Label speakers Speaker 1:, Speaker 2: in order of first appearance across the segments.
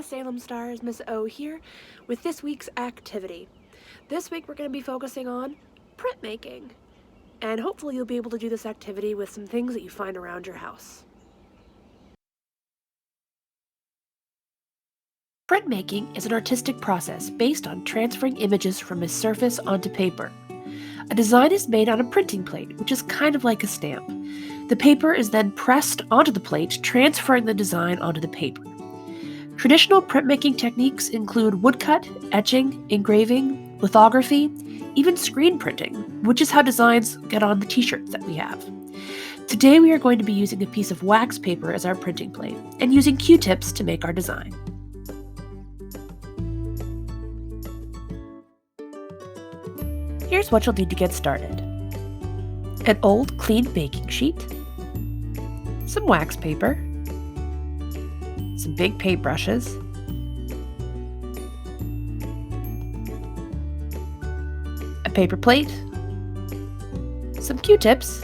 Speaker 1: Hi Salem Stars, Miss O here with this week's activity. This week we're going to be focusing on printmaking, and hopefully you'll be able to do this activity with some things that you find around your house. Printmaking is an artistic process based on transferring images from a surface onto paper. A design is made on a printing plate, which is kind of like a stamp. The paper is then pressed onto the plate, transferring the design onto the paper. Traditional printmaking techniques include woodcut, etching, engraving, lithography, even screen printing, which is how designs get on the t-shirts that we have. Today we are going to be using a piece of wax paper as our printing plate and using Q-tips to make our design. Here's what you'll need to get started. An old clean baking sheet, some wax paper, some big paintbrushes, a paper plate, some Q-tips,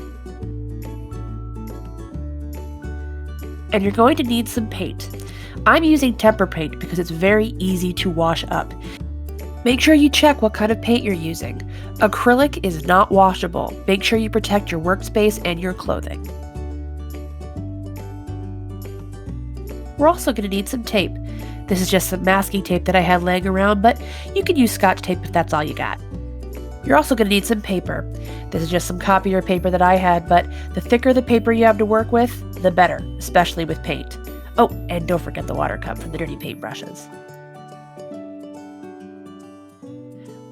Speaker 1: and you're going to need some paint. I'm using tempera paint because it's very easy to wash up. Make sure you check what kind of paint you're using. Acrylic is not washable. Make sure you protect your workspace and your clothing. We're also going to need some tape. This is just some masking tape that I had laying around, but you can use Scotch tape if that's all you got. You're also going to need some paper. This is just some copier paper that I had, but the thicker the paper you have to work with, the better, especially with paint. Oh, and don't forget the water cup for the dirty paint brushes.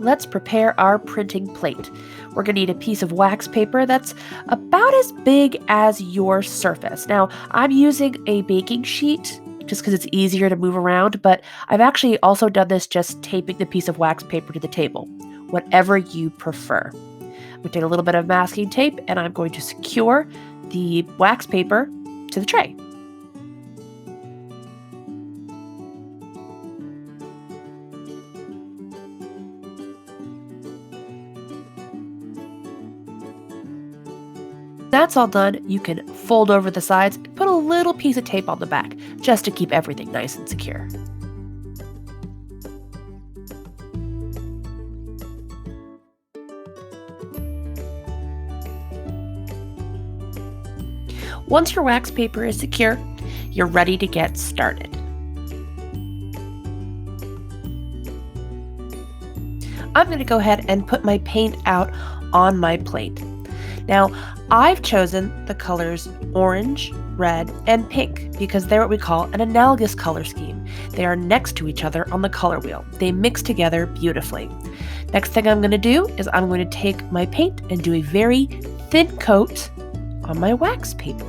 Speaker 1: Let's prepare our printing plate. We're going to need a piece of wax paper that's about as big as your surface. Now, I'm using a baking sheet just because it's easier to move around, but I've actually also done this just taping the piece of wax paper to the table, whatever you prefer. I'm going to take a little bit of masking tape and I'm going to secure the wax paper to the tray. That's all done, you can fold over the sides and put a little piece of tape on the back, just to keep everything nice and secure. Once your wax paper is secure, you're ready to get started. I'm going to go ahead and put my paint out on my plate. Now, I've chosen the colors orange, red, and pink because they're what we call an analogous color scheme. They are next to each other on the color wheel. They mix together beautifully. Next thing I'm going to do is I'm going to take my paint and do a very thin coat on my wax paper.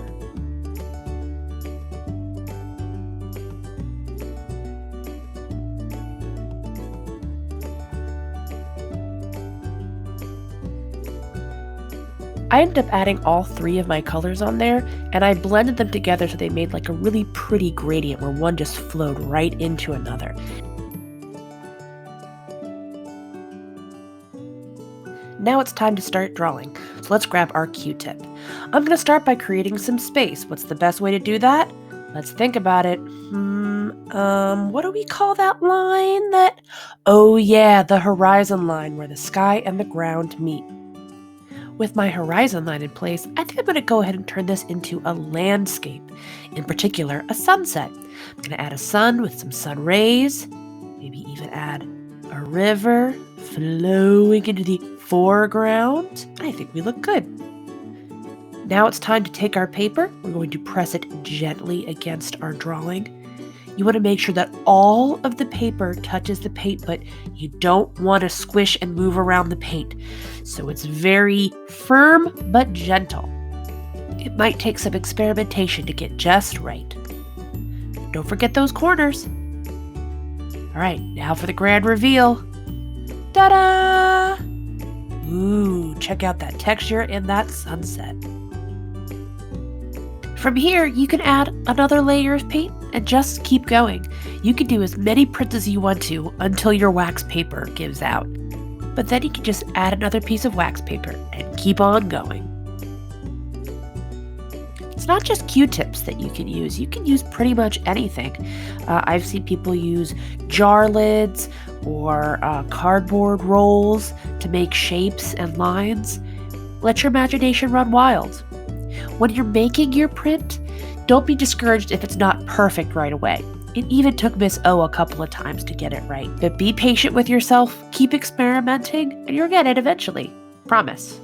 Speaker 1: I ended up adding all three of my colors on there, and I blended them together so they made like a really pretty gradient where one just flowed right into another. Now it's time to start drawing, so let's grab our Q-tip. I'm going to start by creating some space. What's the best way to do that? Let's think about it. What do we call that line? Oh yeah, the horizon line where the sky and the ground meet. With my horizon line in place, I think I'm going to go ahead and turn this into a landscape, in particular a sunset. I'm going to add a sun with some sun rays, maybe even add a river flowing into the foreground. I think we look good. Now it's time to take our paper. We're going to press it gently against our drawing. You want to make sure that all of the paper touches the paint, but you don't want to squish and move around the paint. So it's very firm but gentle. It might take some experimentation to get just right. Don't forget those corners. All right, now for the grand reveal. Ta-da! Ooh, check out that texture in that sunset. From here, you can add another layer of paint and just keep going. You can do as many prints as you want to until your wax paper gives out. But then you can just add another piece of wax paper and keep on going. It's not just Q-tips that you can use. You can use pretty much anything. I've seen people use jar lids or cardboard rolls to make shapes and lines. Let your imagination run wild. When you're making your print, don't be discouraged if it's not perfect right away. It even took Miss O a couple of times to get it right. But be patient with yourself, keep experimenting, and you'll get it eventually. Promise.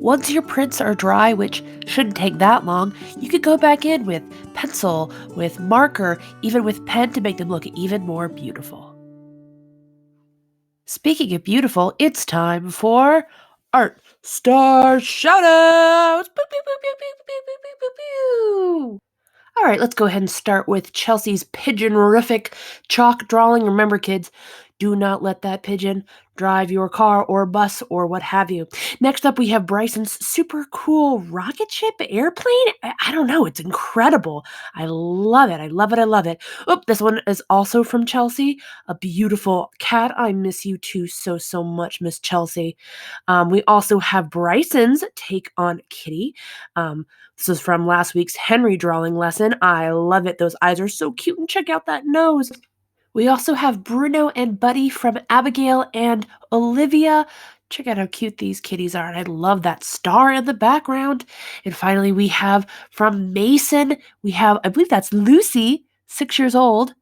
Speaker 1: Once your prints are dry, which shouldn't take that long, you could go back in with pencil, with marker, even with pen to make them look even more beautiful. Speaking of beautiful, it's time for Art Star Shoutouts! Pew, pew, pew, pew, pew, pew, pew, pew, pew, pew. All right, let's go ahead and start with Chelsea's pigeon-rific chalk drawing. Remember, kids, do not let that pigeon drive your car or bus or what have you. Next up, we have Bryson's super cool rocket ship airplane. I don't know, it's incredible. I love it. I love it. I love it. Oh, this one is also from Chelsea. A beautiful cat. I miss you too so much, Miss Chelsea. We also have Bryson's take on Kitty. This is from last week's Henry drawing lesson. I love it. Those eyes are so cute, and check out that nose. We also have Bruno and Buddy from Abigail and Olivia. Check out how cute these kitties are, and I love that star in the background. And finally, we have from Mason, we have, I believe that's Lucy, 6 years old.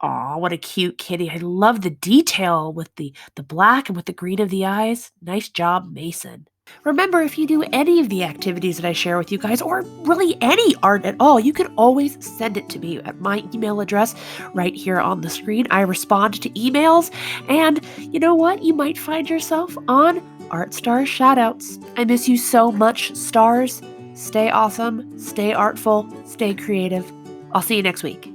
Speaker 1: Aw, what a cute kitty. I love the detail with the black and with the green of the eyes. Nice job, Mason. Remember, if you do any of the activities that I share with you guys, or really any art at all, you can always send it to me at my email address right here on the screen. I respond to emails, and you know what? You might find yourself on Art Stars Shoutouts. I miss you so much, stars. Stay awesome, stay artful, stay creative. I'll see you next week.